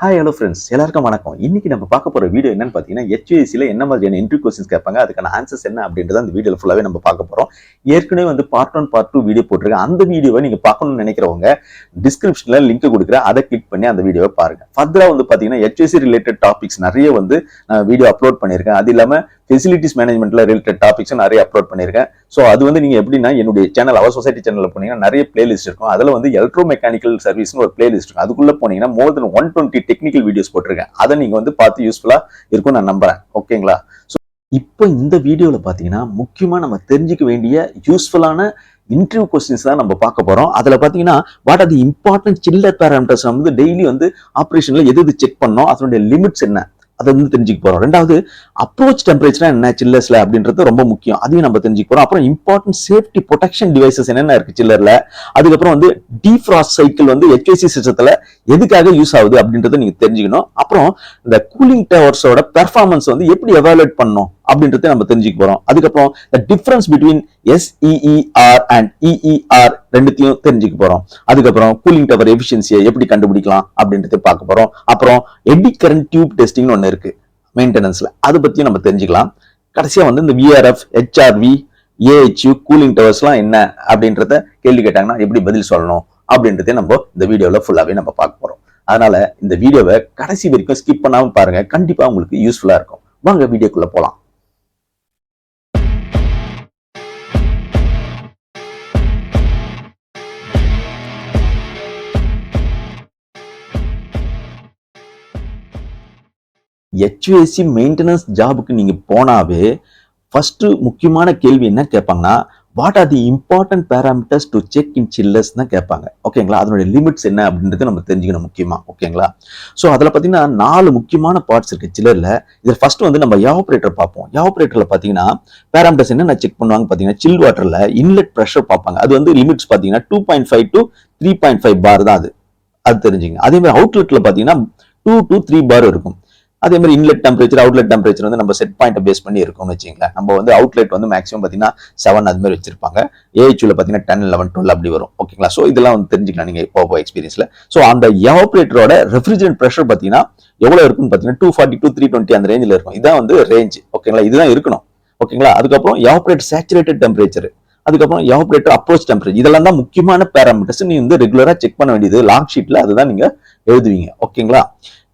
Hi hello friends, எல்லாருக்கும் வணக்கம். இன்னைக்கு நம்ம பார்க்க போற வீடியோ என்னன்னு பார்த்தீங்கன்னா, HVACல என்ன மாதிரியான இன்டர்வியூ கொஸ்டின்ஸ் கேட்பாங்க, அதுக்கான ஆன்சர்ஸ் என்ன அப்படின்றத அந்த வீடியோல ஃபுல்லாவே நம்ம பார்க்க போறோம். ஏற்கனவே வந்து பார்ட் 1 பார்ட் 2 வீடியோ போட்டிருக்கேன். அந்த வீடியோவை நீங்க பார்க்கணும்னு நினைக்கிறவங்க டிஸ்கிரிப்ஷன்ல லிங்க் கொடுக்குறேன், அதை கிளிக் பண்ணி அந்த வீடியோவை பாருங்க. ஃபர்தரா வந்து பார்த்தீங்கன்னா HVAC ரிலேட்டட் டாபிக்ஸ் நிறைய வந்து வீடியோ அப்லோட் பண்ணியிருக்கேன். அது இல்லாம ஃபெசிலிட்டிஸ் மேனேஜ்மெண்ட்ல ரிலேட்டட் டாபிக்ஸும் நிறைய அப்லோட் பண்ணியிருக்கேன். ஸோ அது வந்து நீங்க எப்படின்னா என்னுடைய சேனல் அவர் சொசைட்டி சேனல்ல போனீங்கன்னா நிறைய பிளேலிஸ்ட் இருக்கும். அதுல வந்து எலக்ட்ரோ மெக்கானிக்கல் சர்வீஸ்னு ஒரு பிளேலிஸ்ட் இருக்கும். அதுக்குள்ள போனீங்கன்னா மோர் தென் 120 டெக்னிக்கல் வீடியோஸ் போட்டிருக்கேன். அதை நீங்க வந்து பார்த்து யூஸ்ஃபுல்லா இருக்கும் நான் நம்புறேன். ஓகேங்களா? ஸோ இப்போ இந்த வீடியோல பாத்தீங்கன்னா முக்கியமா நம்ம தெரிஞ்சுக்க வேண்டிய யூஸ்ஃபுல்லான இன்டர்வியூ கொஸ்டின்ஸ் தான் நம்ம பார்க்க போறோம். அதுல பாத்தீங்கன்னா what are the important chiller parameters வந்து டெய்லி வந்து ஆப்ரேஷன்ல எது செக் பண்ணோம், அதனுடைய லிமிட்ஸ் என்ன, அதை வந்து தெரிஞ்சுக்க போறோம். ரெண்டாவது அப்ரோச் டெம்பரேச்சர் என்ன சில்லர்ஸ்ல அப்படின்றது ரொம்ப முக்கியம், அதையும் நம்ம தெரிஞ்சுக்க போறோம். அப்புறம் இம்பார்ட்டன்ட் சேஃப்டி ப்ரொடெக்ஷன் டிவைசஸ் என்னென்ன இருக்கு சில்லர்ல, அதுக்கப்புறம் வந்து டீஃப்ராஸ்ட் சைக்கிள் வந்து HVAC சிஸ்டத்துல எதுக்காக யூஸ் ஆகுது அப்படின்றத நீங்க தெரிஞ்சுக்கணும். அப்புறம் இந்த கூலிங் டவர்ஸோட பெர்ஃபார்மன்ஸ் வந்து எப்படி எவாலுவேட் பண்ணணும் அப்படின்றத நம்ம தெரிஞ்சுக்க போறோம். அதுக்கப்புறம் the difference between SEER and EER ரெண்டுத்தையும் தெரிஞ்சுக்க போறோம். அதுக்கப்புறம் கூலிங் டவர் எஃபிஷியன்சியை எப்படி கண்டுபிடிக்கலாம் அப்படின்றத பார்க்க போறோம். அப்புறம் எடி கரண்ட் டியூப் டெஸ்டிங்னு ஒன்று இருக்கு மெயின்டெனன்ஸ்ல, அதை பத்தியும் நம்ம தெரிஞ்சுக்கலாம். கடைசியா வந்து இந்த VRF, HRV, AHU கூலிங் டவர்ஸ்லாம் என்ன அப்படின்றத கேள்வி கேட்டாங்கன்னா எப்படி பதில் சொல்லணும் அப்படின்றத நம்ம இந்த வீடியோல ஃபுல்லாவே நம்ம பார்க்க போறோம். அதனால இந்த வீடியோவை கடைசி வரைக்கும் ஸ்கிப் பண்ணாம பாருங்க, கண்டிப்பா உங்களுக்கு யூஸ்ஃபுல்லா இருக்கும். வாங்க வீடியோக்குள்ள போலாம். HVAC மெயின்டெனன்ஸ் ஜாபுக்கு நீங்க போனாவே ஃபர்ஸ்ட் முக்கியமான கேள்வி என்ன கேட்பாங்கன்னா, what are the important parameters to check in chillers தான் கேட்பாங்க. ஓகேங்களா? அதனுடைய லிமிட்ஸ் என்ன அப்படின்றது நம்ம தெரிஞ்சுக்கணும் முக்கியமா. ஓகேங்களா? ஸோ அதில் பார்த்தீங்கன்னா 4 முக்கியமான பார்ட்ஸ் இருக்கு சில்லர்ல. இதில் ஃபர்ஸ்ட் வந்து நம்ம எவாபரேட்டர் பார்ப்போம். எவாபரேட்டர்ல பார்த்தீங்கன்னா பேராமீட்டர்ஸ் என்ன செக் பண்ணுவாங்க பார்த்தீங்கன்னா, சில் வாட்டர்ல இன்லெட் ப்ரெஷர் பார்ப்பாங்க. அது வந்து லிமிட்ஸ் பார்த்தீங்கன்னா 2.5 to 3.5 பார் தான் அது தெரிஞ்சுங்க. அதே மாதிரி அவுட்லெட்ல பார்த்தீங்கன்னா 2 to 3 பார் இருக்கும். அதே மாதிரி இன்லெட் டெம்பரேச்சர் அவுட்லெட் டெம்பரேச்சர் வந்து நம்ம செட் பாயிண்ட் பேஸ் பண்ணி இருக்கும்னு வச்சுங்களேன். நம்ம வந்து அவுட்லெட் வந்து மேக்ஸிமம் பார்த்தீங்கன்னா 7 அது மாதிரி வச்சிருப்பாங்க. AHUல பார்த்தீங்கன்னா 10, 11, 12 அப்படி வரும். ஓகேங்களா? ஸோ இதெல்லாம் வந்து தெரிஞ்சுக்கலாம் நீங்க இப்போ எக்ஸ்பீரியன்ஸ்ல. ஸோ அந்த எவாபரேட்டரோட ரெஃப்ரிஜரன்ட் ப்ரெஷர் பார்த்தீங்கன்னா எவ்வளவு இருக்குன்னு பார்த்தீங்கன்னா 240 to 320 அந்த ரேஞ்சில் இருக்கும். இதான் வந்து ரேஞ்ச். ஓகேங்களா? இதுதான் இருக்கணும். ஓகேங்களா? அதுக்கப்புறம் எவாபரேட்டர் சேச்சுரேட்டட் டெம்பரேச்சர், அதுக்கப்புறம் எவாபரேட்டர் அப்ரோச் டெம்பரேச்சர், இதெல்லாம் தான் முக்கியமான பேராமீட்டர்ஸ். நீங்க வந்து ரெகுலரா செக் பண்ண வேண்டியது லாக் ஷீட்ல அதுதான் நீங்க எழுதுவீங்க. ஓகேங்களா?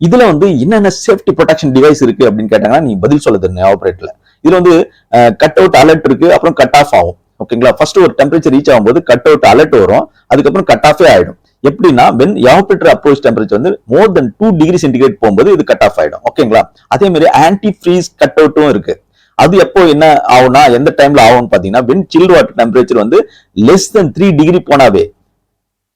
இதுல வந்து என்னென்ன சேஃப்டி ப்ரொடெக்ஷன் டிவைஸ் இருக்கு அப்படின்னு கேட்டாங்கன்னா நீங்க பதில் சொல்ல தெரியும். எவாபரேட்டர்ல இதுல வந்து கட் அவுட் அலர்ட் இருக்கு, அப்புறம் கட் ஆஃப் ஆகும். ஓகேங்களா? ஃபர்ஸ்ட் ஒரு டெம்பரேச்சர் ரீச் ஆகும்போது கட் அவுட் அலர்ட் வரும், அதுக்கப்புறம் கட் ஆஃபே ஆயிடும். எப்படின்னா வென் எவாபரேட்டர் அப்ரோச் டெம்பரேச்சர் வந்து மோர் தென் 2 டிகிரி சென்டிகிரேட் போகும்போது இது கட் ஆஃப் ஆயிடும். ஓகேங்களா? அதே மாதிரி ஆன்டி ஃப்ரீஸ் கட் அவுட்டும் இருக்கு. அது எப்போ என்ன ஆகும்னா எந்த டைம்ல ஆகும்னு பாத்தீங்கன்னா வென் சில் வாட்டர் டெம்பரேச்சர் வந்து லெஸ் தென் 3 டிகிரி போனாவே,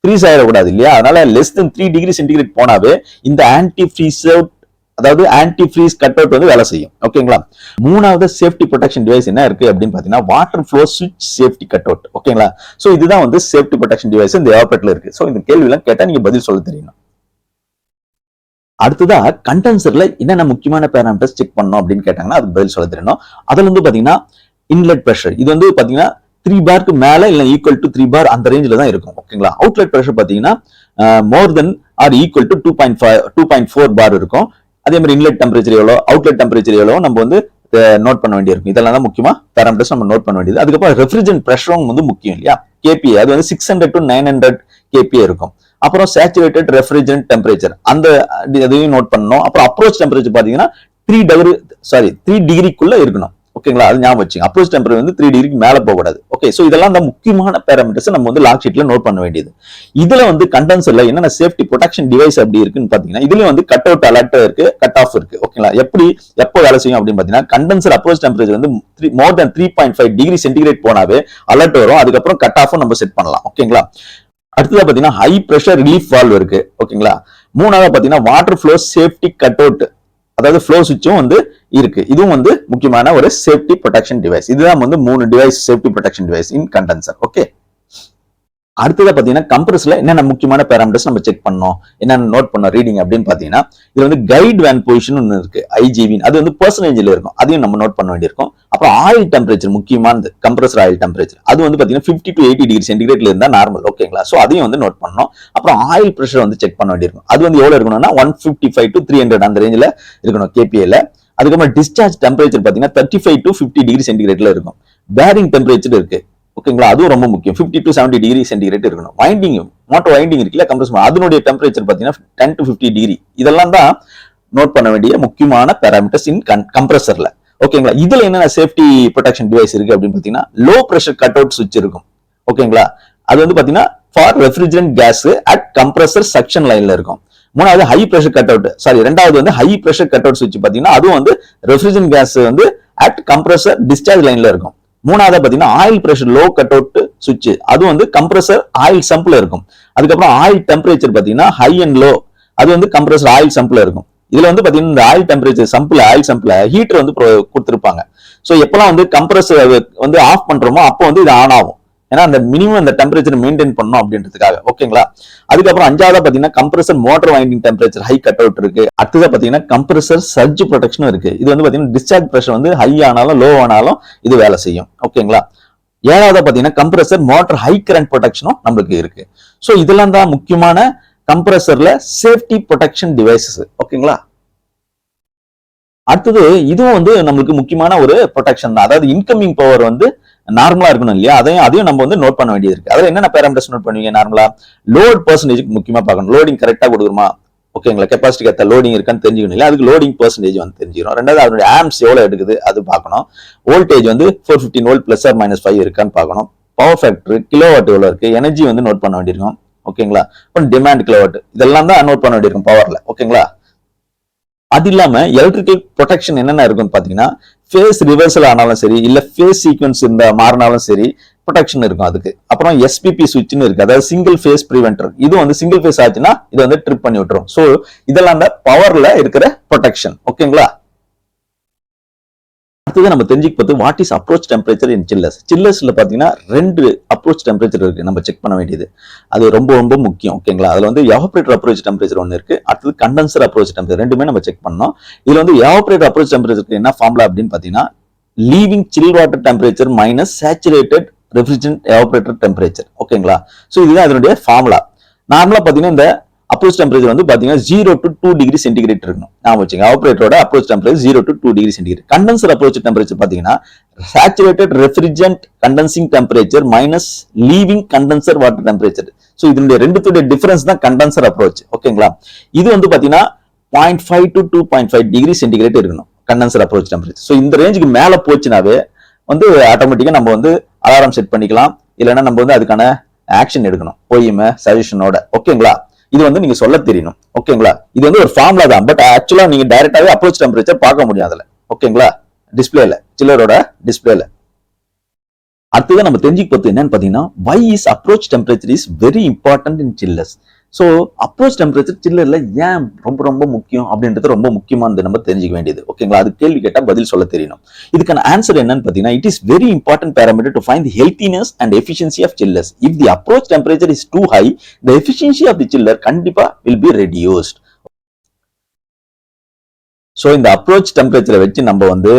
ஃப்ரீஸ் ஆயிடக்கூடாது இல்லையா? அதனால லெஸ் தென் 3 டிகிரி சென்டிகிரேட் போனாவே இந்த ஆன்டி ஃப்ரீஸ் அவுட், அதாவது ஆன்டி ஃப்ரீஸ் கட் அவுட் வந்து வேலை செய்யும். ஓகேங்களா? மூணாவது சேஃப்டி ப்ரொடெக்ஷன் டிவைஸ் என்ன இருக்கு அப்படின்னு பாத்தீங்கன்னா வாட்டர் ஃப்ளோ ஸ்விட்ச் சேஃப்டி கட் அவுட். ஓகேங்களா? சோ இதுதான் வந்து சேஃப்டி ப்ரொடெக்ஷன் டிவைஸ் இந்த எவாபரேட்டர்ல இருக்கு. சோ இந்த கேள்வி எல்லாம் கேட்டா நீங்க பதில் சொல்ல தெரியணும். அடுத்ததா கண்டென்சர்ல என்னென்ன முக்கியமான பேராமீட்டர்ஸ் செக் பண்ணணும் அப்படின்னு கேட்டாங்கன்னா அதுக்கு பதில் சொல்ல தெரியணும். அதுல வந்து பாத்தீங்கன்னா இன்லெட் ப்ரெஷர், இது வந்து பாத்தீங்கன்னா 3 பார்க்கு மேல இல்ல ஈக்குவல் டு 3 பார் அந்த ரேஞ்சில தான் இருக்கும். ஓகேங்களா? அவுட்லெட் ப்ரெஷர் பாத்தீங்கன்னா மோர் தென் ஆர் ஈக்குவல் டு 2.4 பார் இருக்கும். அதே மாதிரி இன்லெட் டெம்பரேச்சர் எவ்வளோ, அவுட்லெட் டெம்பரேச்சர் எவ்வளோ நம்ம வந்து நோட் பண்ண வேண்டியிருக்கும். இதெல்லாம் தான் முக்கியமா பேராமீட்டர்ஸ் நம்ம நோட் பண்ண வேண்டியது. அதுக்கப்புறம் ரெஃப்ரிஜரன்ட் ப்ரெஷரும் வந்து முக்கியம் இல்லையா? KPA அது வந்து 600 to 900 KPA இருக்கும். அப்புறம் சேச்சுரேட்டட் ரெஃப்ரிஜரன்ட் டெம்பரேச்சர் அந்த இதையும் நோட் பண்ணணும். அப்புறம் அப்ரோச் டெம்பரேச்சர் பாத்தீங்கன்னா 3 டிகிரிக்குள்ள இருக்கணும். ஓகேங்களா? அது ஞாபகம் வச்சுங்க. அப்ரோச் டெம்பரேச்சர் வந்து 3 டிகிரிக்கு மேல போக கூடாது. ஓகே, சோ இதெல்லாம் தான் முக்கியமான பேராமீட்டர்ஸ் நம்ம வந்து லாக் ஷீட்ல நோட் பண்ண வேண்டியது. இதுல வந்து கண்டென்சர்ல என்னென்ன சேஃப்டி ப்ரொடெக்ஷன் டிவைஸ் அப்படி இருக்குன்னு பாத்தீங்கன்னா இதுல வந்து கட் அவுட் அலர்ட் இருக்கு, கட் ஆஃப் இருக்கு. ஓகேங்களா? எப்போ வேலை செய்யும் அப்படின்னு பாத்தீங்கன்னா கண்டென்சர் அப்ரோச் டெம்பரேச்சர் வந்து மோர் தென் 3.5 டிகிரி சென்டிகிரேட் போனாவே அலர்ட் வரும், அதுக்கப்புறம் கட் ஆஃபும் நம்ம செட் பண்ணலாம். ஓகேங்களா? அடுத்ததா பாத்தீங்கன்னா ஹை பிரஷர் ரிலீஃப் வால்வ் இருக்கு. ஓகேங்களா? மூணாவது பாத்தீங்கன்னா water flow safety cut out, அதாவது ஃப்ளோ சுவிட்சும் வந்து இருக்கு. இதுவும் வந்து முக்கியமான ஒரு சேஃப்டி ப்ரொடெக்ஷன் டிவைஸ். இதுதான் வந்து 3 டிவைஸ் சேஃப்டி ப்ரொடெக்ஷன் டிவைஸ் இன் கண்டென்சர். ஓகே, அடுத்தது பாத்தீங்கன்னா கம்ப்ரஸ்ல என்னென்ன முக்கியமான பேராமீட்டர்ஸ் நம்ம செக் பண்ணோம், என்னென்ன நோட் பண்ணோம் ரீடிங் அப்படின்னு பாத்தீங்கன்னா, இது வந்து கைட் வேன் பொசிஷன் ஒன்று இருக்கு, ஐஜிவி, அது வந்து பெர்சன்டேஜ்ல இருக்கும், அதையும் நம்ம நோட் பண்ண வேண்டியிருக்கும். அப்புறம் ஆயில் டெம்பரேச்சர் முக்கியமானது, கம்ப்ரஸர் ஆயில் டெம்பரேச்சர், அது வந்து பாத்தீங்கன்னா 50 to 80 டிகிரி சென்டிகிரேட்ல இருந்தா நார்மல், ஓகேங்களா. சோ அதையும் வந்து நோட் பண்ணணும். அப்புறம் ஆயில் பிரஷர் வந்து செக் பண்ண வேண்டியிருக்கும், அது வந்து எவ்வளவு இருக்கணும்னா 155 to 300 அந்த ரேஞ்சில இருக்கணும் கேபிஏல. அதுக்கப்புறம் டிஸ்சார்ஜ் டெம்பரேச்சர் பாத்தீங்கன்னா 35 to 50 டிகிரி சென்டிகிரேட்ல இருக்கும். பேரிங் டெம்பரேச்சர் இருக்கு, ஓகேங்களா, அதுவும் ரொம்ப முக்கியம், 50 to 70 டிகிரி சென்டிகிரேட் இருக்கணும். வைண்டிங், மோட்டர் வைண்டிங் இருக்குல்ல கம்ப்ரஸர், அதனுடைய டெம்பரேச்சர் பாத்தீங்கன்னா 10 to 50 டிகிரி. இதெல்லாம் தான் நோட் பண்ண வேண்டிய முக்கியமான பேராமீட்டர்ஸ் இன் கம்ப்ரஸர்ல, ஓகேங்களா. இதுல என்னென்ன சேஃப்டி ப்ரொடெக்ஷன் டிவைஸ் இருக்கு அப்படின்னு பாத்தீங்கன்னா, லோ பிரஷர் கட் அவுட் சுவிட்ச் இருக்கும், ஓகேங்களா. அது வந்து பாத்தீங்கன்னா for refrigerant gas at compressor suction லைன்ல இருக்கும். மூணாவது ஹை பிரஷர் கட் அவுட், ரெண்டாவது வந்து ஹை பிரஷர் கட் அவுட் சுவிட்ச் பாத்தீங்கன்னா அதுவும் வந்து ரெஃப்ரிஜரன்ட் கேஸ் வந்து அட் கம்ப்ரஸர் டிஸ்சார்ஜ் லைன்ல இருக்கும். மூணாவது பாத்தீங்கன்னா oil pressure low cut out சுவிட்ச், அது வந்து கம்ப்ரஸர் ஆயில் சம்ப்ல இருக்கும். அதுக்கப்புறம் ஆயில் டெம்பரேச்சர் பாத்தீங்கன்னா ஹை அண்ட் லோ, அது வந்து கம்ப்ரஸர் ஆயில் சம்ப்ல இருக்கும். இதுல வந்து பாத்தீங்கன்னா இந்த ஆயில் டெம்பரேச்சர் சம்ப்ல, ஆயில் சம்ப்ல ஹீட்டர் வந்து கொடுத்திருப்பாங்க. சோ எப்பெல்லாம் வந்து கம்ப்ரஸர் வந்து ஆஃப் பண்றோமோ அப்போ வந்து இது ஆன் ஆகும், ஏன்னா அந்த மினிமம் அந்த டெம்பரேச்சர் மெயின்டைன் பண்ணணும் அப்படின்றதுக்காக, ஓகேங்களா. அதுக்கப்புறம் அஞ்சாவதா பாத்தீங்கன்னா compressor motor winding temperature high cut out இருக்கு. அடுத்ததா பாத்தீங்கன்னா கம்ப்ரஸர் சர்ஜ் ப்ரொடெக்ஷனும் இருக்கு. இது வந்து பாத்தீங்கன்னா டிஸ்சார்ஜ் பிரஷர் வந்து ஹை ஆனாலும் லோ ஆனாலும் இது வேலை செய்யும், ஓகேங்களா. ஏழாவதா பாத்தீங்கன்னா கம்ப்ரஸர் மோட்டர் ஹை கரண்ட் ப்ரொடெக்ஷனும் நம்மளுக்கு இருக்கு. சோ இதெல்லாம் தான் முக்கியமான கம்ப்ரஸர்ல சேஃப்டி ப்ரொடெக்ஷன் டிவைசஸ், ஓகேங்களா. அடுத்தது இதுவும் வந்து நம்மளுக்கு முக்கியமான ஒரு ப்ரொடெக்ஷன் தான், அதாவது இன்கமிங் பவர் வந்து நார்மலா இருக்கணும் இல்லையா, அதையும் நம்ம வந்து நோட் பண்ண வேண்டியது இருக்கு. அதுல என்னென்ன பேராமீட்டர்ஸ் நோட் பண்ணுவீங்க நார்மலா, லோட் பெர்சன்டேஜ் முக்கியமா பார்க்கணும், லோடிங் கரெக்டா கொடுக்குமா, ஓகேங்களா, கெப்பாசிட்டிக்கு ஏற்ற லோடிங் இருக்கான்னு தெரிஞ்சுக்கணும் இல்லையா, அதுக்கு லோடிங் பெர்சன்டேஜ் வந்து தெரிஞ்சுக்கணும். ரெண்டாவது அதனுடைய ஆம்ஸ் எவ்வளவு எடுக்குது அது பார்க்கணும். வோல்டேஜ் வந்து 415 வோல்ட் பிளஸ் ஆர் மைனஸ் 5 இருக்கான்னு பார்க்கணும். பவர் ஃபேக்டர் கிலோவாட் எவ்வளவு இருக்கு, எனர்ஜி வந்து நோட் பண்ண வேண்டியிருக்கும், ஓகேங்களா. அப்புறம் டிமாண்ட் கிலோவாட், இதெல்லாம் தான் நோட் பண்ண வேண்டியிருக்கும் பவர்ல, ஓகேங்களா. அது இல்லாம எலக்ட்ரிக்கல் ப்ரொடெக்ஷன் என்னென்ன இருக்குன்னு பாத்தீங்கன்னா, ஃபேஸ் ரிவர்சல் ஆனாலும் சரி, இல்ல ஃபேஸ் சீக்வன்ஸ் இந்த மாறினாலும் சரி ப்ரொடெக்ஷன் இருக்கும் அதுக்கு. அப்புறம் எஸ்பிபி சுவிட்ச்னு இருக்கு, அதாவது சிங்கிள் ஃபேஸ் பிரிவென்டர், இது வந்து சிங்கிள் ஃபேஸ் ஆச்சுன்னா இது வந்து ட்ரிப் பண்ணி விட்டுரும். சோ இதெல்லாம் தான் பவர்ல இருக்கிற ப்ரொடெக்ஷன், ஓகேங்களா. அடுத்தது நம்ம தெரிஞ்சுக்க what is approach temperature in chillers. சில்லர்ஸ்ல பாத்தீங்கன்னா 2 அப்ரோச் டெம்பரேச்சர் இருக்கு நம்ம செக் பண்ண வேண்டியது, அது ரொம்ப ரொம்ப முக்கியம், ஓகேங்களா. அதுல வந்து எவாபரேட்டர் அப்ரோச் டெம்பரேச்சர் ஒன்னு இருக்கு, அடுத்தது கண்டென்சர் அப்ரோச் டெம்பரேச்சர், ரெண்டுமே நம்ம செக் பண்ணோம். இதுல வந்து எவாபரேட்டர் அப்ரோச் டெம்பரேச்சருக்கு என்ன ஃபார்முலா அப்படின்னு பாத்தீங்கன்னா, leaving chill water temperature minus saturated refrigerant evaporator temperature, ஓகேங்களா. சோ இதுதான் அதனுடைய ஃபார்முலா. நார்மலா பாத்தீங்கன்னா இந்த அப்ரோச் டெம்பரேச்சர் வந்து பாத்தீங்கன்னா 0 to 2 டிகிரி சென்டிகிரேட் இருக்கணும். நான் வச்சுங்க எவாபரேட்டரோட approach temperature 0 to 2 degree centigrade. Condenser approach temperature பாத்தீங்கன்னா saturated refrigerant condensing temperature minus leaving condenser water temperature. So இதனுடைய ரெண்டுத்துடைய டிஃபரன்ஸ் தான் கண்டென்சர் அப்ரோச், ஓகேங்களா. இது வந்து பாத்தீங்கன்னா 0.5 to 2.5 டிகிரி சென்டிகிரேட் இருக்கணும் கண்டென்சர் அப்ரோச் டெம்பரேச்சர். சோ இந்த ரேஞ்சுக்கு மேல போச்சுனாவே வந்து ஆட்டோமேட்டிக்கா நம்ம வந்து அலாரம் செட் பண்ணிக்கலாம், இல்லைன்னா நம்ம வந்து அதுக்கான ஆக்ஷன் எடுக்கணும் OEM சஜஷனோட, ஓகேங்களா. இது வந்து நீங்க சொல்ல தெரியணும், ஓகேங்களா. இது வந்து ஒரு ஃபார்முலா தான், பட் ஆக்சுவலா நீங்க டைரக்டாவே அப்ரோச் டெம்பரேச்சர் பார்க்க முடியும் அதுல, ஓகேங்களா, டிஸ்பிளேல, சில்லரோட டிஸ்பிளேல. அடுத்தது நம்ம தெரிஞ்சுக்க என்னன்னு பாத்தீங்கன்னா, why is approach temperature is very important in chillers. So approach temperature சில்லர்ல ஏன் ரொம்ப ரொம்ப முக்கியம் அப்படின்றது ரொம்ப முக்கியமானது நம்ம தெரிஞ்சுக்க வேண்டியது, ஓகேங்களா. அது கேள்வி கேட்டா பதில் சொல்ல தெரியணும். இதுக்கான ஆன்சர் என்னன்னு பாத்தீங்கன்னா, it is very important parameter to find the healthiness and efficiency of chillers. If the approach temperature is too high, the efficiency of the chiller கண்டிப்பா will be reduced. சோ இந்த அப்ரோச் டெம்பரேச்சரை வச்சு நம்ம வந்து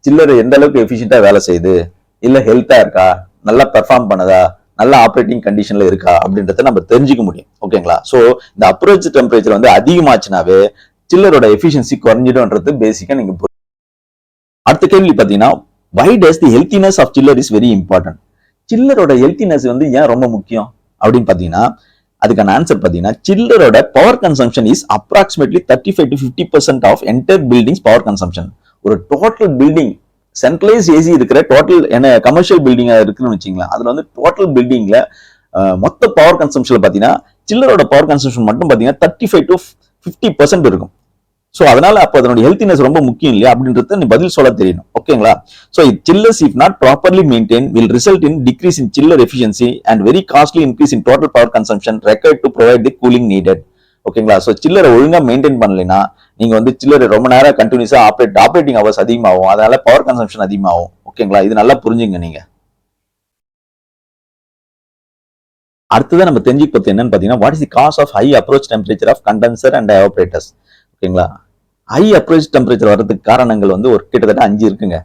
chiller எந்த அளவுக்கு எஃபிஷியன்ட்டா வேலை செய்யுது, இல்ல ஹெல்த்தா இருக்கா, நல்லா பெர்ஃபார்ம் பண்ணுதா, நல்ல ஆப்ரேட்டிங் கண்டிஷன்ல இருக்கா அப்படின்றத நம்ம தெரிஞ்சுக்க முடியும், ஓகேங்களா. சோ இந்த அப்ரோச் டெம்பரேச்சர் வந்து அதிகமாச்சுனாவே சில்லரோட எஃபிஷியன்சி குறைஞ்சிடும்ன்றது பேசிக்கா நீங்க. அடுத்த கேள்வி பாத்தீங்கன்னா, why does the healthiness of chiller is very important. சில்லரோட ஹெல்த்தினஸ் வந்து ஏன் ரொம்ப முக்கியம் அப்படின்னு பாத்தீங்கன்னா, அதுக்கான ஆன்சர் பாத்தீங்கன்னா, சில்லரோட power consumption is approximately 35 to 50% of entire building's power consumption. ஒரு டோட்டல் பில்டிங் சென்ட்ரலைஸ் ஏசி இருக்கிற டோட்டல் என்ன கமர்ஷியல் பில்டிங்கா இருக்குன்னு வச்சுங்களேன், அதுல வந்து டோட்டல் பில்டிங்ல மொத்த பவர் கன்சம்ஷன்ல பாத்தீங்கன்னா சில்லரோட பவர் கன்சம்ஷன் மட்டும் பாத்தீங்கன்னா 35 to 50% இருக்கும். சோ அதனால அப்ப அதனுடைய ஹெல்த்தினஸ் ரொம்ப முக்கியம் இல்லையா அப்படின்றத நீ பதில் சொல்ல தெரியணும், ஓகேங்களா. So chillers if not properly maintain will result in decrease in chiller efficiency and very costly increase in total power consumption required to provide the cooling needed, ஓகேங்களா. சோ சில்லரை ஒழுங்கா மெயின்டைன் பண்ணலைன்னா நீங்க வந்து சில்லர் ரொம்ப நேரம் கண்டினியூஸா ஆப்ரேட்டிங் ஹவர்ஸ் அதிகமாகும், அதனால பவர் கன்சம்ஷன் அதிகமாகும், ஓகேங்களா. இது நல்லா புரிஞ்சுங்க நீங்க. அடுத்ததான் நம்ம தெரிஞ்சுக்க போறது என்னன்னு பாத்தீங்கன்னா what is the cause of high approach temperature of condenser and evaporators. ஓகேங்களா, ஹை அப்ரோச் டெம்பரேச்சர் வர்றதுக்கு காரணங்கள் வந்து ஒரு கிட்டத்தட்ட 5 இருக்குங்க.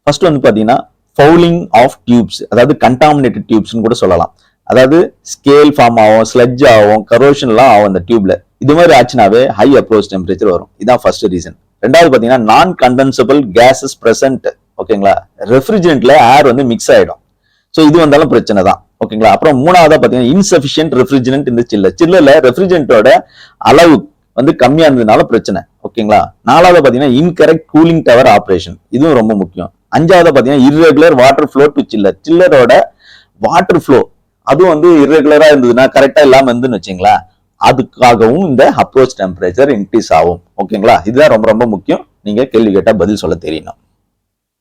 ஃபர்ஸ்ட் வந்து பாத்தீங்கன்னா ஃபவுலிங் ஆஃப் டியூப்ஸ், அதாவது கண்டாமினேட்டட் டியூப்ஸ்னு கூட சொல்லலாம். அதாவது ஸ்கேல் ஃபார்ம் ஆகும், ஸ்லட்ஜ் ஆகும், கரோஷன்லாம் ஆகும் அந்த டியூப்ல. இது மாதிரி ஆச்சுனாவே ஹை அப்ரோச் டெம்பரேச்சர் வரும். இதான் ஃபர்ஸ்ட் ரீசன். ரெண்டாவது பாத்தீங்கன்னா நான் கண்டென்சபிள் கேசஸ் பிரசன்ட். ஓகேங்களா, ரெஃப்ரிஜரண்ட்ல ஏர் வந்து மிக்ஸ் ஆயிடும். ஸோ இது வந்தாலும் பிரச்சனை தான். ஓகேங்களா, அப்புறம் மூணாவதா பாத்தீங்கன்னா இன்சபிஷியன்ட் ரெஃப்ரிஜரண்ட் இந்த சில்லர்ல ரெஃப்ரிஜரண்டோட அளவு வந்து கம்மியா இருந்ததுனால பிரச்சனை. ஓகேங்களா, நாலாவது பாத்தீங்கன்னா இன்கரெக்ட் கூலிங் டவர் ஆபரேஷன், இதுவும் ரொம்ப முக்கியம். அஞ்சாவது பாத்தீங்கன்னா இர்ரெகுலர் வாட்டர் ஃப்ளோ டு சில்லரோட வாட்டர் ஃப்ளோ அதுவும் வந்து இர்ரெகுலரா இருந்ததுன்னா, கரெக்டா இல்லாம இருந்துன்னு வச்சுங்களா, அதுக்காகவும் இந்த அப்ரோச் டெம்பரேச்சர் இன்க்ரீஸ் ஆகும். ஓகேங்களா, இதுதான் ரொம்ப ரொம்ப முக்கியம். நீங்க கேள்வி கேட்டா பதில் சொல்ல தெரியணும்.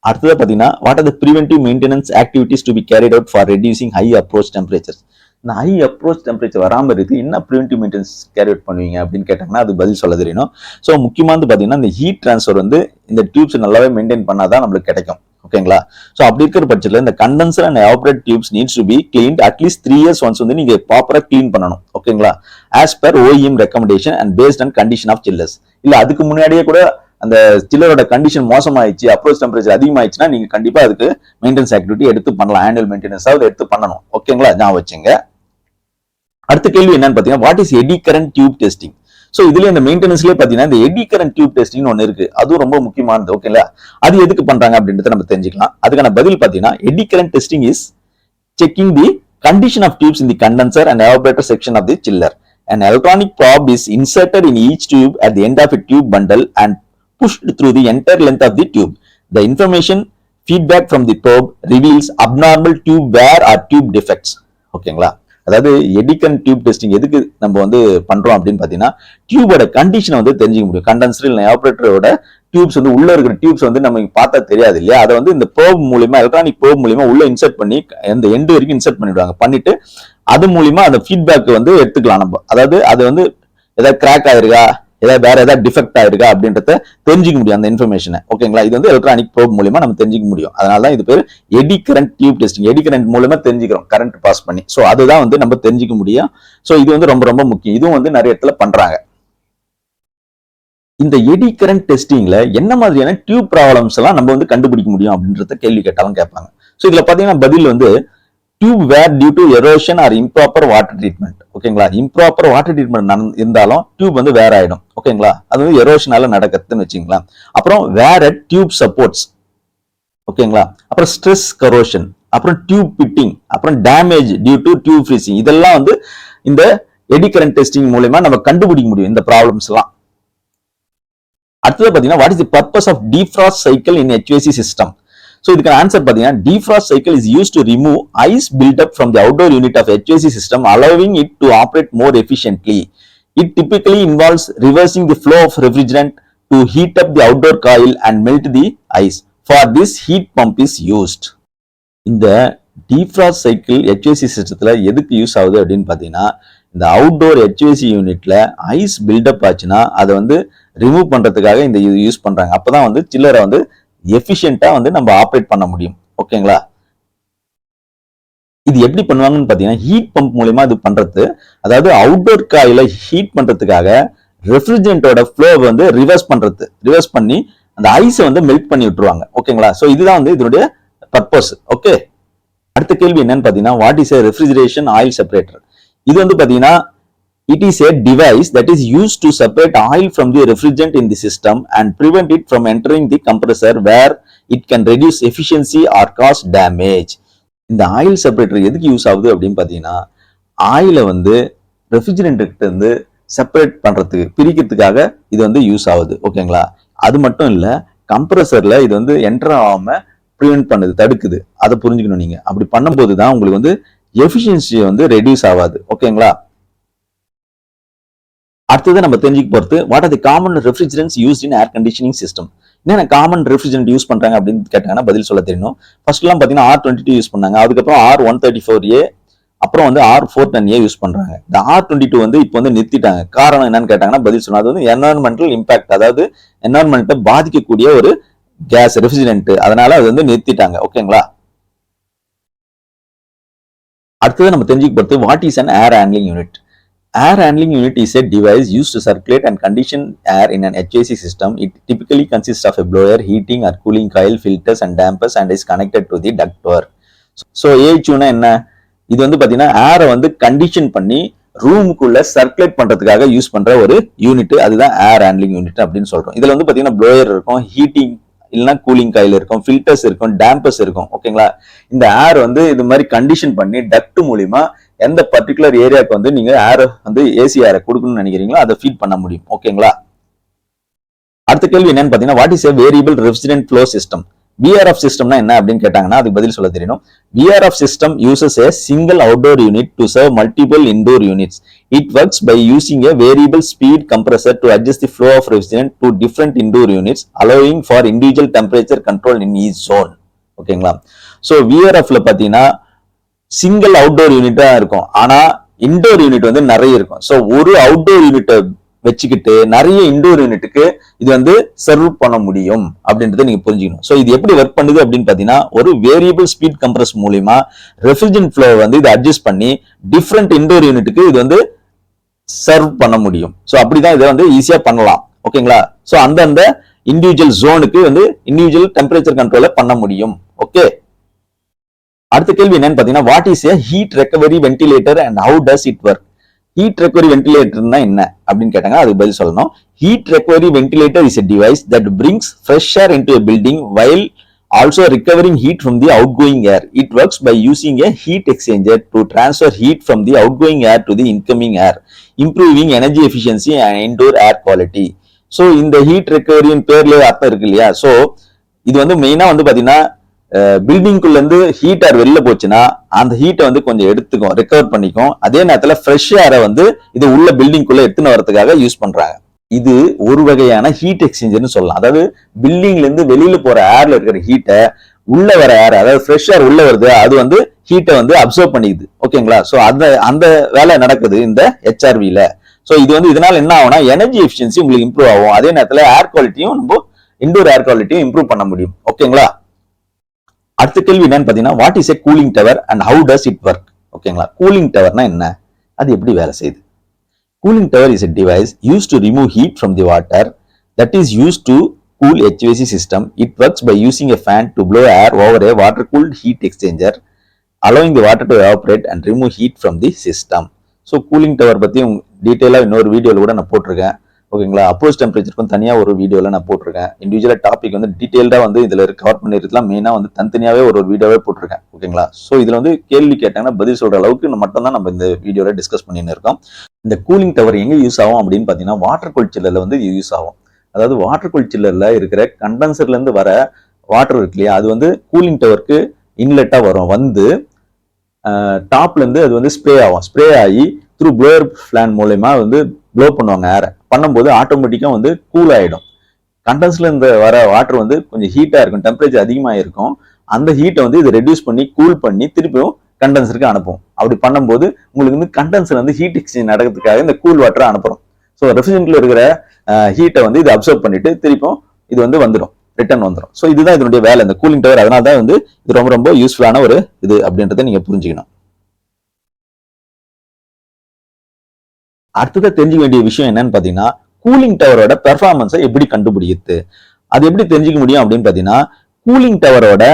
அடுத்தது பாத்தீங்கன்னா what are the preventive maintenance activities to be carried out for reducing high approach temperatures. இந்த ஹை அப்ரோச் டெம்பரேச்சர் வராமல் இருக்கு என்ன பிரிவென்டிவ் மெயின்டெனன்ஸ் கேரி அவுட் பண்ணுவீங்க அப்படின்னு கேட்டாங்கன்னா அது பதில் சொல்ல தெரியணும். ஸோ முக்கியமானது பாத்தீங்கன்னா இந்த ஹீட் டிரான்ஸ்ஃபர் வந்து இந்த டியூப்ஸ் நல்லாவே மெயின்டைன் பண்ணாதான் நம்மளுக்கு கிடைக்கும். ஓகேங்களா, ஸோ அப்படி இருக்கிற பட்சத்தில் இந்த condenser and evaporate tubes needs to be cleaned at least 3 years once வந்து நீங்க ப்ராப்பரா கிளீன் பண்ணணும். ஓகேங்களா, as per OEM recommendation and based on condition of chillers. இல்ல அதுக்கு முன்னாடியே கூட அந்த சில்லரோட கண்டிஷன் மோசமாயிடுச்சு, அப்ரோச் டெம்பரேச்சர் அதிகமாயிடுச்சுன்னா நீங்க கண்டிப்பா அதுக்கு மெயின்டெனன்ஸ் ஆக்டிவிட்டி எடுத்து பண்ணலாம். ஆனுவல் மெயின்டெனன்ஸ் எடுத்து பண்ணணும். ஓகேங்களா, ஞாபகம் வச்சுங்க. அடுத்த கேள்வி என்னன்னு பாத்தீங்கன்னா what is eddy current tube testing. So இதுல இந்த மெயின்டெனன்ஸ்லயே பாத்தீங்கன்னா இந்த எடி கரண்ட் டியூப் டெஸ்டிங் ஒன்னு இருக்கு, அதுவும் ரொம்ப முக்கியமானது. ஓகேங்களா, அது எதுக்கு பண்றாங்க அப்படின்றத நம்ம தெரிஞ்சுக்கலாம். அதுக்கான பதில் பாத்தீங்கன்னா eddy current testing is checking the condition of tubes in the condenser and evaporator section of the chiller. An electronic probe is inserted in each tube at the end of a tube bundle and pushed through the entire length of the tube. The information feedback from the probe reveals abnormal tube wear or tube defects. ஓகேங்களா, அதாவது எடிகன் tube testing எதுக்கு நம்ம வந்து பண்றோம் அப்படின்னு பாத்தீங்கன்னா டியூபோட கண்டிஷனை வந்து தெரிஞ்சுக்க முடியும். கண்டென்சர் இல்லை எவாபரேட்டரோட டியூப்ஸ் வந்து உள்ள இருக்கிற டியூப்ஸ் வந்து நமக்கு பார்த்தா தெரியாது இல்லையா, அதை வந்து இந்த ப்ரோப் மூலியமா எலக்ட்ரானிக் ப்ரோப் மூலியமா உள்ள இன்சர்ட் பண்ணி அந்த எண்டு வரைக்கும் இன்சர்ட் பண்ணிடுவாங்க. பண்ணிட்டு அது மூலியமா அந்த ஃபீட்பேக் வந்து எடுத்துக்கலாம் நம்ம. அதாவது அது வந்து ஏதாவது கிராக் ஆயிருக்கா, ஏதாவது வேற ஏதாவது டிஃபெக்ட் ஆயிருக்கா அப்படின்றத தெரிஞ்சுக்க முடியும் அந்த இன்ஃபர்மேஷனை. ஓகேங்களா, இது வந்து எலக்ட்ரானிக் ப்ரோப் மூலியமா நம்ம தெரிஞ்சுக்க முடியும். அதனால தான் இது பேர் eddy current tube testing. Eddy current மூலமா தெரிஞ்சுக்கிறோம், கரண்ட் பாஸ் பண்ணி. ஸோ அதுதான் வந்து நம்ம தெரிஞ்சுக்க முடியும். ஸோ இது வந்து ரொம்ப ரொம்ப முக்கியம். இதுவும் வந்து நிறைய இடத்துல பண்றாங்க. இந்த எடி கரண்ட் டெஸ்டிங்ல என்ன மாதிரியான டியூப் ப்ராப்ளம்ஸ் எல்லாம் நம்ம வந்து கண்டுபிடிக்க முடியும் அப்படின்றத கேள்வி கேட்டாலும் கேட்பாங்க. ஸோ இதுல பாத்தீங்கன்னா பதில் வந்து tube wear due to erosion or improper water treatment. ஓகேங்களா, இம்ப்ராப்பர் வாட்டர் ட்ரீட்மெண்ட் இருந்தாலும் டியூப் வந்து வேற ஆயிடும். ஓகேங்களா, அது வந்து எரோஷனால நடக்குதுன்னு வச்சுங்களா. அப்புறம் வேற டியூப் சப்போர்ட்ஸ். ஓகேங்களா, அப்புறம் ஸ்ட்ரெஸ் கரோஷன், அப்புறம் டியூப் பிட்டிங், அப்புறம் damage due to tube freezing. இதெல்லாம் வந்து இந்த எடி கரண்ட் டெஸ்டிங் மூலமா நம்ம கண்டுபிடிக்க முடியும் இந்த ப்ராப்ளம்ஸ் எல்லாம். அடுத்தது பாத்தீங்கன்னா what is the purpose of defrost cycle in HVAC system. So இதுக்கு ஆன்சர் பாத்தீங்கன்னா defrost cycle is used to remove ice built up from the outdoor unit of HVAC system, allowing it to operate more efficiently. It typically involves reversing the flow of refrigerant to heat up the outdoor coil and melt the ice. For this, heat pump is used. இந்த defrost cycle HVAC சிஸ்டத்துல எதுக்கு use ஆகுது அப்படின்னு பாத்தீங்கன்னா இந்த outdoor HVAC யூனிட்ல ice build up ஆச்சுன்னா அதை வந்து ரிமூவ் பண்றதுக்காக இந்த யூஸ் பண்றாங்க. அப்பதான் வந்து சில்லரை வந்து எஃபிஷியன்ட்டா வந்து நம்ம ஆப்ரேட் பண்ண முடியும். ஓகேங்களா, இது எப்படி பண்ணுவாங்கன்னு பாத்தீங்கன்னா ஹீட் பம்ப் மூலமா இது பண்றது. அதாவது அவுட்டோர் காயில ஹீட் பண்றதுக்காக ரெஃப்ரிஜரண்டோட ஃப்ளோ வந்து ரிவர்ஸ் பண்ணி அந்த ஐஸை வந்து மெல்ட் பண்ணி விட்டுருவாங்க. ஓகேங்களா, சோ இதுதான் வந்து இதனுடைய பர்பஸ். ஓகே, அடுத்த கேள்வி என்னன்னு பாத்தீங்கன்னா what is a refrigeration oil separator. இது வந்து பாத்தீங்கன்னா it is a device that is used to separate oil from the refrigerant in the system and prevent it from entering the compressor where it can reduce efficiency or cause damage. இந்த oil separator எதுக்கு use ஆகுது அப்படின்னு பாத்தீங்கன்னா ஆயிலை வந்து refrigerant கிட்ட இருந்து separate பண்றதுக்கு பிரிக்கிறதுக்காக இது வந்து யூஸ் ஆகுது. ஓகேங்களா, அது மட்டும் இல்ல கம்ப்ரஸர்ல இது வந்து என்டர் ஆகாம ப்ரிவென்ட் பண்ணுது, தடுக்குது. அதை புரிஞ்சுக்கணும் நீங்க. அப்படி பண்ணும்போது தான் உங்களுக்கு வந்து எஃபிஷியன்சி வந்து ரெடியூஸ் ஆகாது. ஓகேங்களா, அடுத்தது நம்ம தெரிஞ்சுக்க போறது what are the common refrigerants used in air conditioning system. என்ன காமன் ரெஃப்ரிஜரண்ட் யூஸ் பண்றாங்க அப்படின்னு கேட்டாங்கன்னா பதில் சொல்ல தெரியணும். ஃபர்ஸ்ட் எல்லாம் பாத்தீங்கன்னா R22 யூஸ் பண்ணாங்க, அதுக்கப்புறம் R134A, அப்புறம் வந்து R410A யூஸ் பண்றாங்க. இந்த R22 வந்து இப்போ வந்து நிறுத்திட்டாங்க. காரணம் என்னன்னு கேட்டாங்கன்னா பதில் சொன்னா அது வந்து என்வரன்மெண்டல் இம்பாக்ட், அதாவது என்வரன்மெண்ட்டை பாதிக்கக்கூடிய ஒரு கேஸ் ரெஃப்ரிஜரண்ட், அதனால அது வந்து நிறுத்திட்டாங்க. ஓகேங்களா, அடுத்தது நம்ம தெரிஞ்சுக்க போறது what is an air handling unit. Air handling unit is a device used to circulate and condition air in an HVAC system. It typically consists of a blower, heating or cooling coil, filters and dampers and is connected to the ductwork. So AHU னா என்ன? இது வந்து பாத்தீங்கன்னா ஏரை வந்து condition பண்ணி ரூமுக்குள்ள circulate பண்றதுக்காக யூஸ் பண்ற ஒரு யூனிட், அதுதான் ஏர் ஹேண்ட்லிங் யூனிட் அப்படின்னு சொல்றோம். இதுல வந்து பாத்தீங்கன்னா ப்ளோயர் இருக்கும், ஹீட்டிங் இல்லைன்னா கூலிங் காயில் இருக்கும், ஃபில்டர்ஸ் இருக்கும், டேம்பர்ஸ் இருக்கும். ஓகேங்களா? இந்த ஏர் வந்து இது மாதிரி கண்டிஷன் பண்ணி டக்ட் மூலியமா எந்த பர்டிகுலர் ஏரியாவுக்கு வந்து நீங்க ஏர் வந்து ஏசி ஏரை கொடுக்கணும்னு நினைக்கிறீங்களோ அதை ஃபீட் பண்ண முடியும். ஓகேங்களா? அடுத்த கேள்வி என்னன்னு பாத்தீங்கன்னா what is a variable refrigerant flow system. VRF சிஸ்டம்னா என்ன அப்படின்னு கேட்டாங்கன்னா அதுக்கு பதில் சொல்ல தெரியணும். VRF system uses a single outdoor unit to serve multiple indoor units. It works by using a variable speed compressor to adjust the flow of refrigerant to different indoor units, allowing for individual temperature control in each zone. ஓகேங்களா? So VRFல பார்த்தீங்கன்னா single outdoor யூனிட்டா இருக்கும், ஆனா indoor unit வந்து நிறைய இருக்கும். So ஒரு outdoor யூனிட்டை வச்சுக்கிட்டு நிறைய இன்டோர் யூனிட்டுக்கு இது வந்து சர்வ் பண்ண முடியும் அப்படின்றத நீங்க புரிஞ்சுக்கணும். ஸோ இது எப்படி ஒர்க் பண்ணுது அப்படின்னு பாத்தீங்கன்னா ஒரு வேரியபிள் ஸ்பீட் கம்ப்ரஸ் மூலியமா ரெஃப்ரிஜரன்ட் ஃப்ளோ வந்து இதை அட்ஜஸ்ட் பண்ணி டிஃப்ரெண்ட் இன்டோர் யூனிட்டுக்கு இது வந்து சர்வ் பண்ண முடியும். ஸோ அப்படிதான் இதை வந்து ஈஸியா பண்ணலாம். ஓகேங்களா? ஸோ அந்தந்த இண்டிவிஜுவல் ஜோனுக்கு வந்து இண்டிவிஜுவல் டெம்பரேச்சர் கண்ட்ரோல பண்ண முடியும். ஓகே, அடுத்த கேள்வி என்னன்னு பாத்தீங்கன்னா what is a heat recovery ventilator and how does it work. Heat recovery வென்டிலேட்டர்னா என்ன அப்படின்னு கேட்டாங்க, அதுக்கு பதில் சொல்லணும். Heat recovery ventilator is a device that brings fresh air into a building while also recovering heat from the outgoing air. It works by using a heat exchanger to transfer heat from the outgoing air to the incoming air, improving energy efficiency and indoor air quality. So இந்த heat ரெக்கவரியின் பேர்ல அர்த்தம் இருக்கு இல்லையா? So இது வந்து மெயினா வந்து பாத்தீங்கன்னா பில்டிங்குள்ள இருந்து ஹீட் ஏர் வெளில போச்சுன்னா அந்த ஹீட்டை வந்து கொஞ்சம் எடுத்துக்கும், ரெக்கவர் பண்ணிக்கும். அதே நேரத்துல ஃப்ரெஷ் ஏரை வந்து இது உள்ள பில்டிங்குள்ள எடுத்துன்னு வரதுக்காக யூஸ் பண்றாங்க. இது ஒரு வகையான ஹீட் எக்ஸ்சேஞ்சர்னு சொல்லலாம். அதாவது பில்டிங்ல இருந்து வெளியில போற ஏர்ல இருக்கிற ஹீட்டை உள்ள வர ஏர், அதாவது ஃப்ரெஷ் ஏர் உள்ள வருது, அது வந்து ஹீட்டை வந்து அப்சர்வ் பண்ணிக்குது. ஓகேங்களா? ஸோ அந்த வேலை நடக்குது இந்த HRVல. ஸோ இது வந்து இதனால என்ன ஆகும்னா எனர்ஜி எஃபிஷியன்சி உங்களுக்கு இம்ப்ரூவ் ஆகும். அதே நேரத்துல ஏர் குவாலிட்டியும் நம்ம இன்டோர் ஏர் குவாலிட்டியும் இம்ப்ரூவ் பண்ண முடியும். ஓகேங்களா? அடுத்த கேள்வி என்னன்னு பாத்தீங்கன்னா what is A cooling tower and how does it work. ஓகேங்களா? கூலிங் டவர்னா என்ன, அது எப்படி வேலை செய்யுது? Cooling tower is a device used to remove heat from the water that is used to cool HVAC system. It works by using a fan to blow air over a water cooled heat exchanger, allowing the water to evaporate and remove heat from the system. So cooling tower பத்தி டீட்டெயிலா இன்னொரு வீடியோல கூட நான் போட்டிருக்கேன். ஓகேங்களா? Approach டெம்பரேச்சருக்கும் தனியா ஒரு வீடியோல நான் போட்டிருக்கேன். இண்டிவிஜுவலா டாபிக் வந்து டீடைல்டா வந்து இதுல கவர் பண்ணிருக்கலாம். மெயினா வந்து தனித்தனியாவே ஒரு வீடியோவே போட்டிருக்கேன். ஓகேங்களா? ஸோ இதுல வந்து கேள்வி கேட்டாங்கன்னா பதில் சொல்ற அளவுக்கு மட்டும் தான் நம்ம இந்த வீடியோல டிஸ்கஸ் பண்ணின்னு இருக்கோம். இந்த கூலிங் டவர் எங்க யூஸ் ஆகும் அப்படின்னு பாத்தீங்கன்னா வாட்டர் கூல் சில்லர்ல வந்து யூஸ் ஆகும். அதாவது வாட்டர் கூல் சில்லர்ல இருக்கிற கண்டென்சர்ல இருந்து வர வாட்டர் இருக்கு இல்லையா, அது வந்து கூலிங் டவருக்கு இன்லெட்டா வரும். வந்து டாப்ல இருந்து அது வந்து ஸ்ப்ரே ஆகும். ஸ்ப்ரே ஆகி த்ரூ ப்ளோயர் பிளான் மூலயமா வந்து ப்ளோ பண்ணுவாங்க. ஏரை பண்ணும்போது ஆட்டோமேட்டிக்கா வந்து கூல் ஆயிடும். கண்டென்ஸ்ல இருந்து வர வாட்டர் வந்து கொஞ்சம் ஹீட்டா இருக்கும், டெம்பரேச்சர் அதிகமா இருக்கும். அந்த ஹீட்டை வந்து இதை ரெடியூஸ் பண்ணி கூல் பண்ணி திருப்பியும் கண்டென்சருக்கு அனுப்பும். அப்படி பண்ணும்போது உங்களுக்கு வந்து கண்டென்சர் வந்து ஹீட் எக்ஸ்சேஞ்ச் நடக்கிறதுக்காக இந்த கூல் வாட்டரை அனுப்புறோம். ஸோ ரெஃப்ரிஜரன்ட்ல இருக்கிற ஹீட்டை வந்து இது அப்சர்வ் பண்ணிட்டு திருப்பியும் இது வந்து வந்துடும், ரிட்டர்ன் வந்துடும். ஸோ இதுதான் இதனுடைய வேலை, இந்த கூலிங் டவர். அதனால தான் வந்து இது ரொம்ப ரொம்ப யூஸ்ஃபுல்லான ஒரு இது அப்படின்றத நீங்க புரிஞ்சுக்கணும். அடுத்தது தெரிஞ்சுக்க வேண்டிய விஷயம் என்னன்னு பாத்தீங்கன்னா கூலிங் டவரோட பெர்ஃபார்மன்ஸை எப்படி கண்டுபிடிக்கிறது, அது எப்படி தெரிஞ்சுக்க முடியும் அப்படின்னு பாத்தீங்கன்னா கூலிங் டவரோட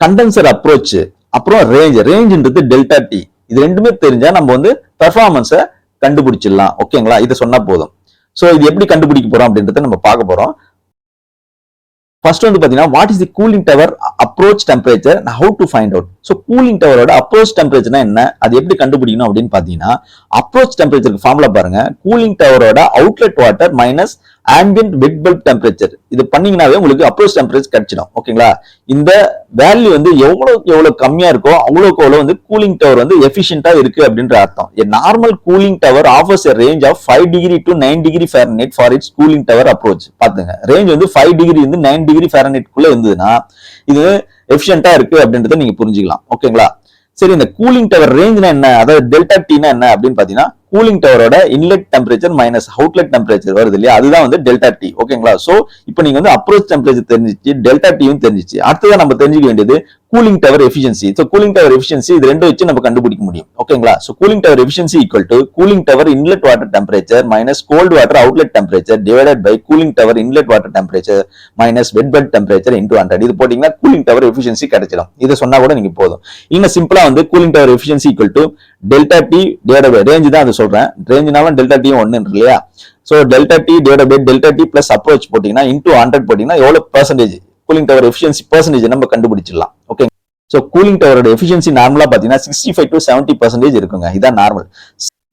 கண்டென்சர் அப்ரோச் அப்புறம் ரேஞ்சுன்றது டெல்டா டி, இது ரெண்டுமே தெரிஞ்சா நம்ம வந்து பெர்ஃபார்மன்ஸை கண்டுபிடிச்சிடலாம். ஓகேங்களா? இதை சொன்னா போதும். ஸோ இது எப்படி கண்டுபிடிக்க போறோம் அப்படின்றத நம்ம பார்க்க போறோம். ஃபர்ஸ்ட் வந்து பாத்தீங்கன்னா what is the cooling tower approach temperature and how to find out. So cooling டவரோட அப்ரோச் டெம்பரேச்சர்னா என்ன, அது எப்படி கண்டுபிடிக்கணும் அப்படின்னு பாத்தீங்கன்னா அப்ரோச் டெம்பரேச்சருக்கு ஃபார்முலா பாருங்க. கூலிங் டவரோட outlet water minus ambient wet bulb temperature. இது பண்ணீங்கன்னாவே உங்களுக்கு அப்ரோச் டெம்பரேச்சர் கிடைச்சிடும். ஓகேங்களா? இந்த வேல்யூ வந்து எவ்வளவு கம்மியா இருக்கோ அவ்வளவுக்கு அவ்வளவு வந்து கூலிங் டவர் வந்து எஃபிஷியன்டா இருக்கு அப்படின்ற அர்த்தம். A normal cooling tower offers a range of 5 degree to 9 degree Fahrenheit for its cooling tower approach. பாத்துங்க, ரேஞ்ச் வந்து 5 டிகிரி இருந்து 9 டிகிரி Fahrenheit குள்ள இருந்ததுன்னா இது எஃபிஷியன்டா இருக்கு அப்படின்றத நீங்க புரிஞ்சுக்கலாம். ஓகேங்களா? சரி, இந்த கூலிங் டவர் ரேஞ்ச்னா என்ன, அதாவது டெல்டா டீனா என்ன அப்படின்னு பாத்தீங்கன்னா கூலிங் டவரோட inlet temperature minus outlet temperature வருது இல்லையா, அதுதான் வந்து டெல்டா டி. ஓகேங்களா? சோ இப்போ நீங்க வந்து அப்ரோச் டெம்பரேச்சர் தெரிஞ்சிச்சு, டெல்டா டியும் தெரிஞ்சிச்சு. அடுத்ததான் நம்ம தெரிஞ்சுக்க வேண்டியது cooling tower efficiency. So cooling tower efficiency இது ரெண்டும் வச்சு நம்ம கண்டுபிடிக்க முடியும். ஓகேங்களா? So cooling tower efficiency equal to cooling tower inlet water temperature minus cold water outlet temperature divided by cooling tower inlet water temperature minus wet bed temperature into 100. இது போட்டீங்கன்னா cooling tower efficiency கிடைச்சிடும். இதை சொன்னா கூட நீங்க போதும். இல்ல சிம்பிளா வந்து cooling tower efficiency equal to delta T divided by range தான் அது சொல்றேன். ரேஞ்ச்னாலும் டெல்டா டி ஒன்னு இல்லையா? So delta T divided by delta T plus approach போட்டீங்கன்னா இன்டூ 100 போட்டீங்கன்னா எவ்வளவு percentage cooling tower efficiency percentage நம்ம கண்டுபிடிச்சிடலாம். ஓகே. ஸோ கூலிங் டவரோட எஃபிஷியன்சி நார்மலா பாத்தீங்கன்னா 65 to 70% இருக்குங்க. இதான் நார்மல்.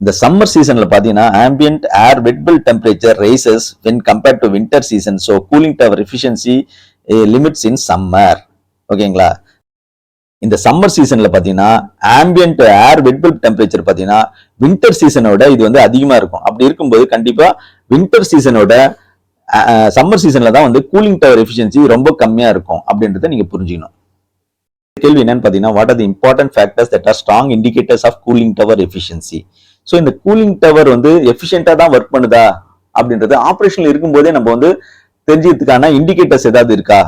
இந்த சம்மர் சீசன்ல பாத்தீங்கன்னா ambient air wet bulb temperature rises when compared to winter season. So cooling tower efficiency limits in summer. ஓகேங்களா? இந்த சம்மர் சீசன்ல பாத்தீங்கன்னா ambient air wet bulb temperature பாத்தீங்கன்னா வின்டர் சீசனோட இது வந்து அதிகமா இருக்கும். அப்படி இருக்கும்போது கண்டிப்பா வின்டர் சீசனோட சம்மர் சீசன்ல தான் வந்து கூலிங் டவர் எஃபிஷியன்சி ரொம்ப கம்மியா இருக்கும் அப்படின்றத நீங்க புரிஞ்சுக்கணும். கேள்வி என்னன்னு பாத்தீங்கன்னா what are the important factors that are strong indicators of cooling tower efficiency. So இந்த கூலிங் டவர் வந்து எஃபிஷியன்டா தான் ஒர்க் பண்ணுதா அப்படின்றது ஆப்ரேஷன்ல இருக்கும்போதே நம்ம வந்து தெரிஞ்சதுக்கான இண்டிகேட்டர்ஸ் ஏதாவது இருக்கா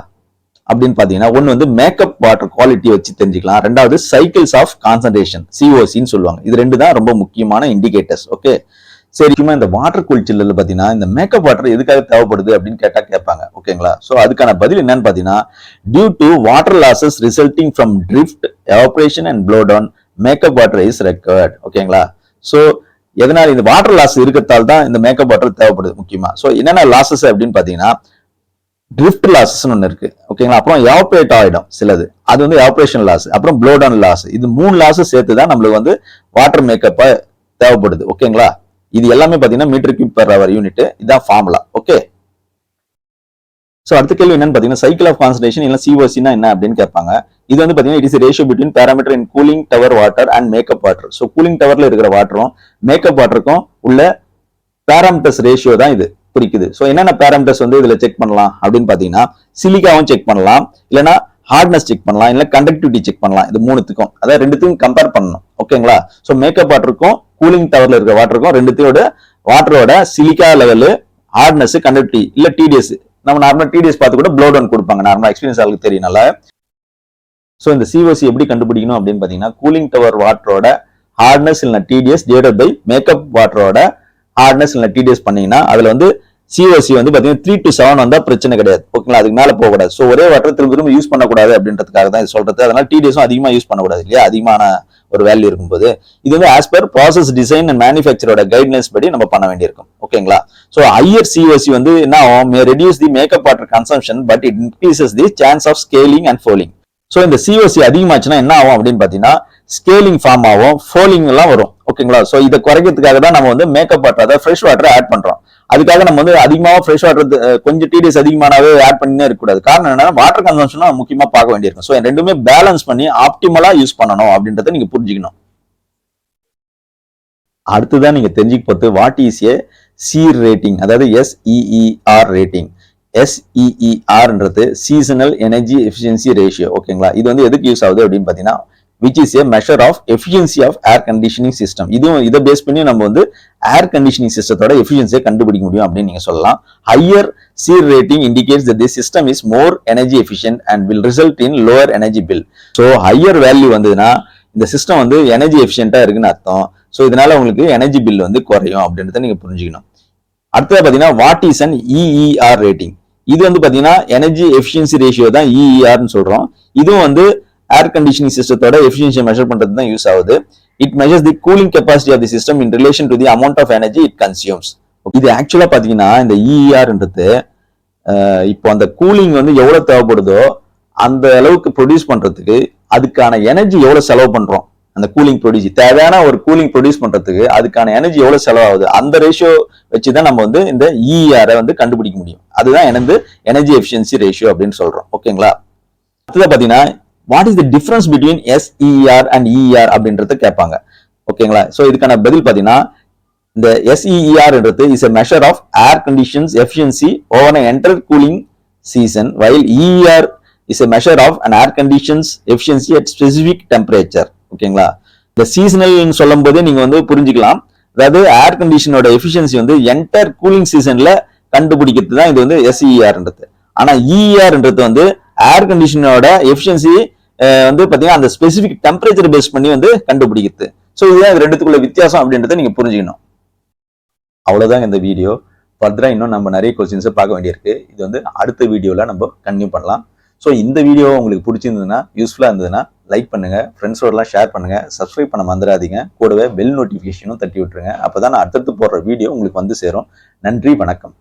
அப்படின்னு பாத்தீங்கன்னா ஒன்னு வந்து மேக்கப் வாட்டர் குவாலிட்டி வச்சு தெரிஞ்சுக்கலாம். ரெண்டாவது சைக்கிள்ஸ் ஆஃப் கான்சன்ட்ரேஷன் சிஓசின்னு சொல்லுவாங்க. இது ரெண்டு தான் ரொம்ப முக்கியமான இண்டிகேட்டர்ஸ். ஓகே. சரி, இந்த வாட்டர் கூல் சில்லர்ல பாத்தீங்கன்னா இந்த மேக்கப் வாட்டர் எதுக்காக தேவைப்படுது அப்படின்னு கேட்பாங்க. ஓகேங்களா? சோ அதுக்கான பதில் என்னன்னு பாத்தீங்கன்னா due to water losses resulting from drift evaporation and blow down makeup water is required. ஓகேங்களா? சோ எதனால இந்த வாட்டர் லாஸ் இருக்கிறதால தான் இந்த மேக்கப் வாட்டர் தேவைப்படுது முக்கியமா. சோ என்னென்ன லாசஸ் அப்படின்னு பாத்தீங்கன்னா ட்ரிஃப்ட் லாசஸ் ஒன்னு இருக்கு. ஓகேங்களா? அப்புறம் எவாபரேட் ஆயிடும் சிலது, அது வந்து எவாபரேஷன் லாஸ். அப்புறம் ப்ளோ டவுன் லாஸ். இது 3 லாசஸ் சேர்த்து தான் நம்மளுக்கு வந்து வாட்டர் மேக்கப்பா தேவைப்படுது. ஓகேங்களா? இது எல்லாமே பாத்தீங்கன்னா metre cube per hour unit. இதான் ஃபார்முலா. ஓகே. சோ அடுத்த கேள்வி என்னன்னு பாத்தீங்கன்னா சைக்கிள் ஆஃப் கான்சன்ட்ரேஷன் இல்ல சிஓசினா என்ன அப்படின்னு கேட்பாங்க. இது வந்து பாத்தீங்கன்னா it is ratio between parameter in cooling tower water and makeup water. So cooling டவர்ல இருக்கிற வாட்டரும் மேக்கப் வாட்டருக்கும் உள்ள பாராமீட்டர்ஸ் ரேஷியோ தான் இது குறிக்குது. சோ என்னென்ன பாராமீட்டர்ஸ் வந்து இதுல செக் பண்ணலாம் அப்படின்னு பாத்தீங்கன்னா சிலிக்காவும் செக் பண்ணலாம், இல்லைன்னா ஹார்ட்னஸ் செக் பண்ணலாம், இல்ல கண்டக்டிவிட்டி செக் பண்ணலாம். இது மூணுத்துக்கும் அதாவது ரெண்டுத்துக்கும் கம்பேர் பண்ணணும். ஓகேங்களா? சோ மேக்கப் வாட்டருக்கும் கூலிங் டவர்ல இருக்க வாட்டருக்கும் ரெண்டுத்தையோட வாட்டரோட சிலிக்கா லெவலு, ஹார்ட்னஸ், கண்டக்டிவிட்டி இல்ல டிடிஎஸ். நம்ம நார்மலா டிடிஎஸ் பார்த்து கூட ப்ளோ டவுன் கொடுப்பாங்க. நார்மலா எக்ஸ்பீரியன்ஸ் ஆளுக்கு தெரியனால. சோ இந்த சிஓசி எப்படி கண்டுபிடிக்கணும் அப்படின்னு பாத்தீங்கன்னா கூலிங் டவர் வாட்டரோட ஹார்ட்னஸ் இல்ல டிடிஎஸ் டிவைடட் பை மேக்கப் வாட்டரோட ஹார்ட்னஸ் இல்ல டிடிஎஸ் பண்ணீங்கன்னா அதுல வந்து சிஓசி வந்து பாத்தீங்கன்னா 3 to 7 வந்தா பிரச்சனை கிடையாது. ஓகேங்களா? அதுக்கு மேல போக கூடாது. சோ ஒரே வாட்டர் திரும்ப யூஸ் பண்ணக்கூடாது அப்படின்றதுக்காக தான் இது சொல்றது. அதனால டிடிஎஸும் அதிகமா யூஸ் பண்ணக்கூடாது இல்லையா? அதிகமான ஒரு வேல்யூ இருக்கும்போது இது வந்து as per process design and மேனுஃபேக்சரோட கைட்லைன்ஸ் படி நம்ம பண்ண வேண்டியிருக்கும். ஓகேங்களா? சோ ஹையர் சிஓசி வந்து என்ன ஆகும், may reduce the makeup water consumption but it increases the chance of scaling and fouling. So இந்த சிஓசி அதிகமாச்சுன்னா என்ன ஆகும் அப்படின்னு பாத்தீங்கன்னா ஸ்கேலிங் ஃபார்ம் ஆகும், ஃபோலிங் எல்லாம் வரும். ஓகேங்களா? சோ இதை குறைக்கிறதுக்காக தான் நம்ம வந்து மேக்கப் வாட்டர் அதாவது ஃப்ரெஷ் வாட்டர் ஆட் பண்றோம். அதுக்காக நம்ம வந்து அதிகமாக ஃப்ரெஷ் வாட்டர் கொஞ்சம் டிடிஎஸ் அதிகமானவே ஆட் பண்ணினே இருக்கக்கூடாது. காரணம் என்னன்னா வாட்டர் கன்சம்ஷன் முக்கியமா பார்க்க வேண்டியிருக்கும். ஸோ ரெண்டுமே பேலன்ஸ் பண்ணி ஆப்டிமலா யூஸ் பண்ணணும் அப்படின்றத நீங்க புரிஞ்சுக்கணும். அடுத்துதான் நீங்க தெரிஞ்சுக்க போறது வாட் இஸ் ஏ சீர் ரேட்டிங், அதாவது SEER ரேட்டிங். SEERன்றது சீசனல் எனர்ஜி எஃபிஷியன்சி ரேஷியோ. ஓகேங்களா? இது வந்து எதுக்கு யூஸ் ஆகுது அப்படின்னு பாத்தீங்கன்னா which is a measure of efficiency of air conditioning system. இதை பேஸ் பண்ணி நம்ம வந்து ஏர் கண்டிஷனிங் சிஸ்டத்தோட எஃபிஷியன்சியை கண்டுபிடிக்க முடியும் அப்படின்னு நீங்க சொல்லலாம். ஹையர் சீர் rating indicates that this system is more energy efficient and will result in lower energy bill. So higher value வந்ததுன்னா இந்த சிஸ்டம் வந்து எனர்ஜி எஃபிஷியன்டா இருக்குன்னு அர்த்தம். ஸோ இதனால உங்களுக்கு எனர்ஜி பில் வந்து குறையும் அப்படின்றத நீங்க புரிஞ்சுக்கணும். அடுத்தது பாத்தீங்கன்னா what is an EER rating. இது வந்து பாத்தீங்கன்னா எனர்ஜி எஃபிஷியன்சி ரேஷியோ தான் EERன்னு சொல்றோம். இதுவும் வந்து ஏர் கண்டிஷனிங் சிஸ்டத்தோட எஃபிஷியன்சியை மெஷர் பண்றது தான் யூஸ் ஆகுது. It measures the cooling capacity of the system in relation to the amount of energy it consumes. இது ஆக்சுவலா பாத்தீங்கன்னா இந்த EERன்றது இப்போ அந்த கூலிங் வந்து எவ்வளவு தேவைப்படுதோ அந்த அளவுக்கு ப்ரொடியூஸ் பண்றதுக்கு அதுக்கான எனர்ஜி எவ்வளவு செலவு பண்றோம், அந்த கூலிங் ப்ரொடியூஸ் தேவையான ஒரு கூலிங் ப்ரொடியூஸ் பண்றதுக்கு அதுக்கான எனர்ஜி எவ்வளவு செலவாகுது அந்த ரேஷியோ வச்சுதான் நம்ம வந்து இந்த EER வந்து கண்டுபிடிக்க முடியும். அதுதான் எனர்ஜி எஃபிஷியன்சி ரேஷியோ அப்படின்னு சொல்றோம். ஓகேங்களா? அடுத்தது பாத்தீங்கன்னா what is the difference between SEER and EER அப்படின்றத கேட்பாங்க. ஓகேங்களா? சோ இதுக்கான பதில் பாத்தீங்கன்னா இந்த SEERன்றது is a measure of air conditions efficiency over an entire cooling season while EER is a measure of an air conditions efficiency at specific temperature. ஓகேங்களா? இந்த seasonal சொல்லும் போதே நீங்க வந்து புரிஞ்சுக்கலாம். அதாவது ஏர் கண்டிஷனோட எஃபிஷியன்சி வந்து என்டையர் கூலிங் சீசன்ல கண்டுபிடிக்கிறது தான் இது வந்து SEERன்றது. ஆனா EERன்றது வந்து ஏர் கண்டிஷனோட எஃபிஷியன்சி வந்து பாத்தீங்கன்னா அந்த ஸ்பெசிபிக் டெம்பரேச்சர் பேஸ் பண்ணி வந்து கண்டுபிடிக்குது. ஸோ இதுதான் இது ரெண்டுத்துக்குள்ள வித்தியாசம் அப்படின்றத நீங்க புரிஞ்சுக்கணும். அவ்வளவுதான் இந்த வீடியோ. ஃபர்தரா இன்னும் நம்ம நிறைய கொஸ்டின்ஸை பார்க்க வேண்டியிருக்கு. இது வந்து அடுத்த வீடியோல நம்ம கன்டினியூ பண்ணலாம். ஸோ இந்த வீடியோ உங்களுக்கு பிடிச்சிருந்ததுன்னா, யூஸ்ஃபுல்லா இருந்ததுன்னா லைக் பண்ணுங்க, ஃப்ரெண்ட்ஸோடலாம் ஷேர் பண்ணுங்க, சப்ஸ்கிரைப் பண்ண மறந்துடாதீங்க. கூடவே பெல் நோட்டிஃபிகேஷனும் தட்டி விட்டுருங்க. அப்பதான் நான் அடுத்தடுத்து போடுற வீடியோ உங்களுக்கு வந்து சேரும். நன்றி, வணக்கம்.